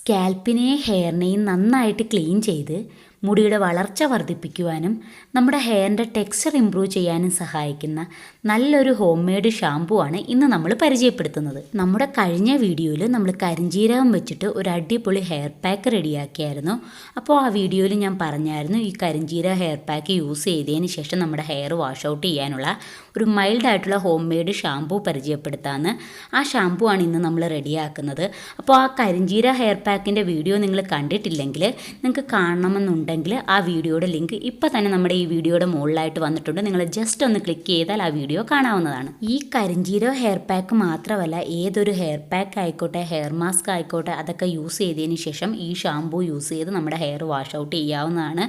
സ്കാൽപ്പിനെയും ഹെയറിനെയും നന്നായിട്ട് ക്ലീൻ ചെയ്ത് മുടിയുടെ വളർച്ച വർദ്ധിപ്പിക്കുവാനും നമ്മുടെ ഹെയറിൻ്റെ ടെക്സ്ചർ ഇമ്പ്രൂവ് ചെയ്യാനും സഹായിക്കുന്ന നല്ലൊരു ഹോം മെയ്ഡ് ഷാമ്പു ആണ് ഇന്ന് നമ്മൾ പരിചയപ്പെടുത്തുന്നത്. നമ്മുടെ കഴിഞ്ഞ വീഡിയോയിൽ നമ്മൾ കരിഞ്ജീരകം വെച്ചിട്ട് ഒരു അടിപൊളി ഹെയർ പാക്ക് റെഡിയാക്കിയായിരുന്നു. അപ്പോൾ ആ വീഡിയോയിൽ ഞാൻ പറഞ്ഞായിരുന്നു ഈ കരിഞ്ജീരക ഹെയർ പാക്ക് യൂസ് ചെയ്തതിന് ശേഷം നമ്മുടെ ഹെയർ വാഷ് ഔട്ട് ചെയ്യാനുള്ള ഒരു മൈൽഡായിട്ടുള്ള ഹോം മെയ്ഡ് ഷാമ്പു പരിചയപ്പെടുത്താമെന്ന്. ആ ഷാമ്പു ആണ് ഇന്ന് നമ്മൾ റെഡിയാക്കുന്നത്. അപ്പോൾ ആ കരിഞ്ജീരക ഹെയർ പാക്കിൻ്റെ വീഡിയോ നിങ്ങൾ കണ്ടിട്ടില്ലെങ്കിൽ നിങ്ങൾക്ക് കാണണമെന്നുണ്ട് ആ വീഡിയോയുടെ ലിങ്ക് ഇപ്പോൾ തന്നെ നമ്മുടെ ഈ വീഡിയോയുടെ മുകളിലായിട്ട് വന്നിട്ടുണ്ട്. നിങ്ങൾ ജസ്റ്റ് ഒന്ന് ക്ലിക്ക് ചെയ്താൽ ആ വീഡിയോ കാണാവുന്നതാണ്. ഈ കരിഞ്ജീരക ഹെയർ പാക്ക് മാത്രമല്ല, ഏതൊരു ഹെയർ പാക്ക് ആയിക്കോട്ടെ, ഹെയർ മാസ്ക് ആയിക്കോട്ടെ, അതൊക്കെ യൂസ് ചെയ്തതിന് ശേഷം ഈ ഷാമ്പൂ യൂസ് ചെയ്ത് നമ്മുടെ ഹെയർ വാഷ് ഔട്ട് ചെയ്യാവുന്നതാണ്.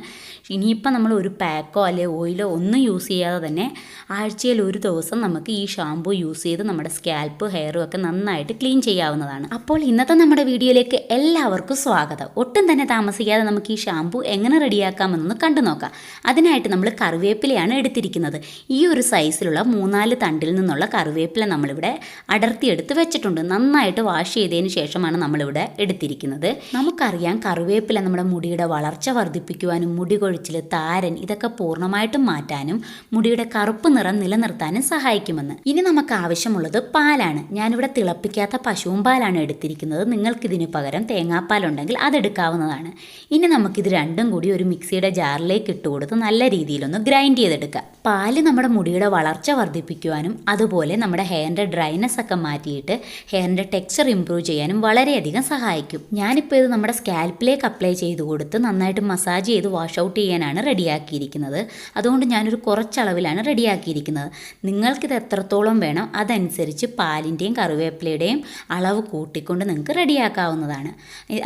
ഇനിയിപ്പോൾ നമ്മൾ ഒരു പാക്കോ അല്ലെങ്കിൽ ഓയിലോ ഒന്നും യൂസ് ചെയ്യാതെ തന്നെ ആഴ്ചയിൽ ഒരു ദിവസം നമുക്ക് ഈ ഷാമ്പൂ യൂസ് ചെയ്ത് നമ്മുടെ സ്കാൽപ്പ് ഹെയറും ഒക്കെ നന്നായിട്ട് ക്ലീൻ ചെയ്യാവുന്നതാണ്. അപ്പോൾ ഇന്നത്തെ നമ്മുടെ വീഡിയോയിലേക്ക് എല്ലാവർക്കും സ്വാഗതം. ഒട്ടും തന്നെ താമസിക്കാതെ നമുക്ക് ഈ ഷാമ്പൂ എങ്ങനെ റെഡിയാക്കാമെന്നൊന്ന് കണ്ടു നോക്കാം. അതിനായിട്ട് നമ്മൾ കറിവേപ്പിലയാണ് എടുത്തിരിക്കുന്നത്. ഈ ഒരു സൈസിലുള്ള 3-4 തണ്ടിൽ നിന്നുള്ള കറിവേപ്പില നമ്മളിവിടെ അടർത്തിയെടുത്ത് വെച്ചിട്ടുണ്ട്. നന്നായിട്ട് വാഷ് ചെയ്തതിന് ശേഷമാണ് നമ്മളിവിടെ എടുത്തിരിക്കുന്നത്. നമുക്കറിയാം കറിവേപ്പില നമ്മുടെ മുടിയുടെ വളർച്ച വർദ്ധിപ്പിക്കുവാനും മുടി കൊഴിച്ചിൽ, താരൻ ഇതൊക്കെ പൂർണ്ണമായിട്ടും മാറ്റാനും മുടിയുടെ കറുപ്പ് നിറം നിലനിർത്താനും സഹായിക്കുമെന്ന്. ഇനി നമുക്ക് ആവശ്യമുള്ളത് പാലാണ്. ഞാനിവിടെ തിളപ്പിക്കാത്ത പശുവും പാലാണ് എടുത്തിരിക്കുന്നത്. നിങ്ങൾക്കിതിന് പകരം തേങ്ങാപ്പാലുണ്ടെങ്കിൽ അതെടുക്കാവുന്നതാണ്. ഇനി നമുക്കിത് രണ്ടും കൂടി ഒരു മിക്സിയുടെ ജാറിലേക്ക് ഇട്ട് കൊടുത്ത് നല്ല രീതിയിലൊന്ന് ഗ്രൈൻഡ് ചെയ്തെടുക്കുക. പാല് നമ്മുടെ മുടിയുടെ വളർച്ച വർദ്ധിപ്പിക്കുവാനും അതുപോലെ നമ്മുടെ ഹെയറിൻ്റെ ഡ്രൈനെസ് ഒക്കെ മാറ്റിയിട്ട് ഹെയറിൻ്റെ ടെക്സ്ചർ ഇമ്പ്രൂവ് ചെയ്യാനും വളരെയധികം സഹായിക്കും. ഞാനിപ്പോൾ ഇത് നമ്മുടെ സ്കാൽപ്പിലേക്ക് അപ്ലൈ ചെയ്ത് കൊടുത്ത് നന്നായിട്ട് മസാജ് ചെയ്ത് വാഷ് ഔട്ട് ചെയ്യാനാണ് റെഡിയാക്കിയിരിക്കുന്നത്. അതുകൊണ്ട് ഞാനൊരു കുറച്ചളവിലാണ് റെഡിയാക്കിയിരിക്കുന്നത്. നിങ്ങൾക്കിത് എത്രത്തോളം വേണം അതനുസരിച്ച് പാലിൻ്റെയും കറിവേപ്പിലയുടെയും അളവ് കൂട്ടിക്കൊണ്ട് നിങ്ങൾക്ക് റെഡിയാക്കാവുന്നതാണ്.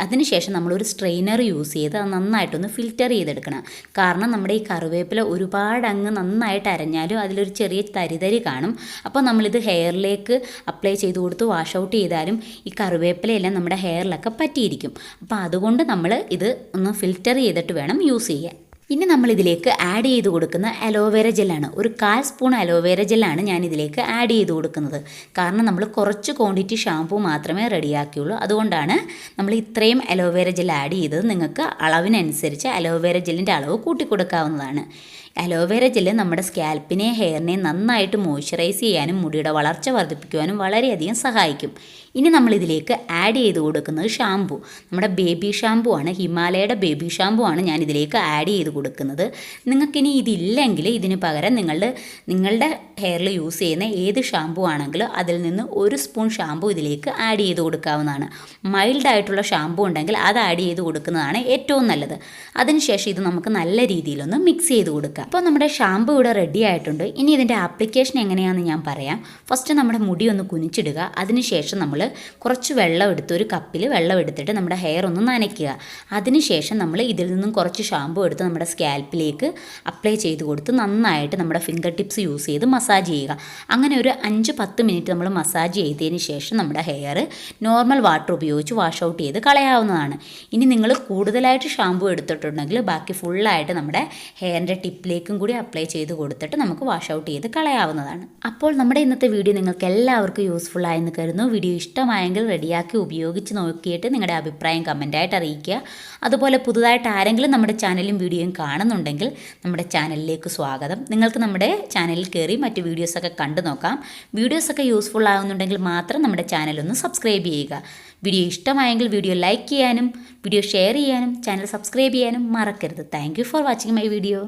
അതിനുശേഷം നമ്മളൊരു സ്ട്രെയിനർ യൂസ് ചെയ്ത് അത് നന്നായിട്ടൊന്ന് ഫിൽറ്റർ ചെയ്തെടുക്കണം. കാരണം നമ്മുടെ ഈ കറിവേപ്പില ഒരുപാട് അങ്ങ് നന്നായിട്ട് അരഞ്ഞാലും അതിലൊരു ചെറിയ തരിതരി കാണും. അപ്പോൾ നമ്മളിത് ഹെയറിലേക്ക് അപ്ലൈ ചെയ്ത് കൊടുത്ത് വാഷ് ഔട്ട് ചെയ്താലും ഈ കറിവേപ്പിലയെല്ലാം നമ്മുടെ ഹെയറിലൊക്കെ പറ്റിയിരിക്കും. അപ്പോൾ അതുകൊണ്ട് നമ്മൾ ഇത് ഒന്ന് ഫിൽറ്റർ ചെയ്തിട്ട് വേണം യൂസ് ചെയ്യാൻ. ഇനി നമ്മളിതിലേക്ക് ആഡ് ചെയ്ത് കൊടുക്കുന്ന അലോവേര ജെല്ലാണ്. ഒരു 1/4 സ്പൂൺ അലോവേര ജെല്ലാണ് ഞാൻ ഇതിലേക്ക് ആഡ് ചെയ്ത് കൊടുക്കുന്നത്. കാരണം നമ്മൾ കുറച്ച് ക്വാണ്ടിറ്റി ഷാമ്പൂ മാത്രമേ റെഡിയാക്കിയുള്ളൂ. അതുകൊണ്ടാണ് നമ്മൾ ഇത്രയും അലോവേര ജെൽ ആഡ് ചെയ്തത്. നിങ്ങൾക്ക് അളവിനനുസരിച്ച് അലോവേര ജെല്ലിൻ്റെ അളവ് കൂട്ടിക്കൊടുക്കാവുന്നതാണ്. അലോവേര ജെല്ല് നമ്മുടെ സ്കാൽപ്പിനെയും ഹെയറിനെയും നന്നായിട്ട് മോയ്സ്ചറൈസ് ചെയ്യാനും മുടിയുടെ വളർച്ച വർദ്ധിപ്പിക്കുവാനും വളരെയധികം സഹായിക്കും. ഇനി നമ്മളിതിലേക്ക് ആഡ് ചെയ്ത് കൊടുക്കുന്നത് ഷാമ്പു. നമ്മുടെ ബേബി ഷാമ്പു ആണ്, ഹിമാലയയുടെ ബേബി ഷാമ്പു ആണ് ഞാൻ ഇതിലേക്ക് ആഡ് ചെയ്ത് കൊടുക്കുന്നത്. നിങ്ങൾക്കിനി ഇതില്ലെങ്കിൽ ഇതിന് പകരം നിങ്ങളുടെ ഹെയറിൽ യൂസ് ചെയ്യുന്ന ഏത് ഷാമ്പു ആണെങ്കിലും അതിൽ നിന്ന് 1 സ്പൂൺ ഷാമ്പു ഇതിലേക്ക് ആഡ് ചെയ്ത് കൊടുക്കാവുന്നതാണ്. മൈൽഡായിട്ടുള്ള ഷാമ്പു ഉണ്ടെങ്കിൽ അത് ആഡ് ചെയ്ത് കൊടുക്കുന്നതാണ് ഏറ്റവും നല്ലത്. അതിനുശേഷം ഇത് നമുക്ക് നല്ല രീതിയിലൊന്ന് മിക്സ് ചെയ്ത് കൊടുക്കാം. അപ്പോൾ നമ്മുടെ ഷാമ്പു ഇവിടെ റെഡി ആയിട്ടുണ്ട്. ഇനി ഇതിൻ്റെ ആപ്ലിക്കേഷൻ എങ്ങനെയാണെന്ന് ഞാൻ പറയാം. ഫസ്റ്റ് നമ്മുടെ മുടി ഒന്ന് കുനിച്ചിടുക. അതിനുശേഷം നമ്മൾ കുറച്ച് വെള്ളം എടുത്ത് ഒരു കപ്പിൽ വെള്ളം എടുത്തിട്ട് നമ്മുടെ ഹെയർ ഒന്ന് നനയ്ക്കുക. അതിനുശേഷം നമ്മൾ ഇതിൽ നിന്നും കുറച്ച് ഷാമ്പു എടുത്ത് നമ്മുടെ സ്കാൽപ്പിലേക്ക് അപ്ലൈ ചെയ്ത് കൊടുത്ത് നന്നായിട്ട് നമ്മുടെ ഫിംഗർ ടിപ്സ് യൂസ് ചെയ്ത് മസാജ് ചെയ്യുക. അങ്ങനെ ഒരു 5-10 മിനിറ്റ് നമ്മൾ മസാജ് ചെയ്തതിന് ശേഷം നമ്മുടെ ഹെയർ നോർമൽ വാട്ടർ ഉപയോഗിച്ച് വാഷ് ഔട്ട് ചെയ്ത് കളയാവുന്നതാണ്. ഇനി നിങ്ങൾ കൂടുതലായിട്ട് ഷാമ്പു എടുത്തിട്ടുണ്ടെങ്കിൽ ബാക്കി ഫുള്ളായിട്ട് നമ്മുടെ ഹെയറിൻ്റെ ടിപ്പിലേക്ക് കൂടി അപ്ലൈ ചെയ്ത് കൊടുത്തിട്ട് നമുക്ക് വാഷ് ഔട്ട് ചെയ്ത് കളയാവുന്നതാണ്. അപ്പോൾ നമ്മുടെ ഇന്നത്തെ വീഡിയോ നിങ്ങൾക്ക് എല്ലാവർക്കും യൂസ്ഫുൾ ആയെന്ന് കരുതുന്നു. വീഡിയോ ഇഷ്ടമായെങ്കിൽ റെഡിയാക്കി ഉപയോഗിച്ച് നോക്കിയിട്ട് നിങ്ങളുടെ അഭിപ്രായം കമൻറ്റായിട്ട് അറിയിക്കുക. അതുപോലെ പുതുതായിട്ട് ആരെങ്കിലും നമ്മുടെ ചാനലും വീഡിയോയും കാണുന്നുണ്ടെങ്കിൽ നമ്മുടെ ചാനലിലേക്ക് സ്വാഗതം. നിങ്ങൾക്ക് നമ്മുടെ ചാനലിൽ കയറി മറ്റ് വീഡിയോസൊക്കെ കണ്ടു നോക്കാം. വീഡിയോസൊക്കെ യൂസ്ഫുൾ ആകുന്നുണ്ടെങ്കിൽ മാത്രം നമ്മുടെ ചാനലൊന്ന് സബ്സ്ക്രൈബ് ചെയ്യുക. വീഡിയോ ഇഷ്ടമായെങ്കിൽ വീഡിയോ ലൈക്ക് ചെയ്യാനും വീഡിയോ ഷെയർ ചെയ്യാനും ചാനൽ സബ്സ്ക്രൈബ് ചെയ്യാനും മറക്കരുത്. Thank you for watching my video.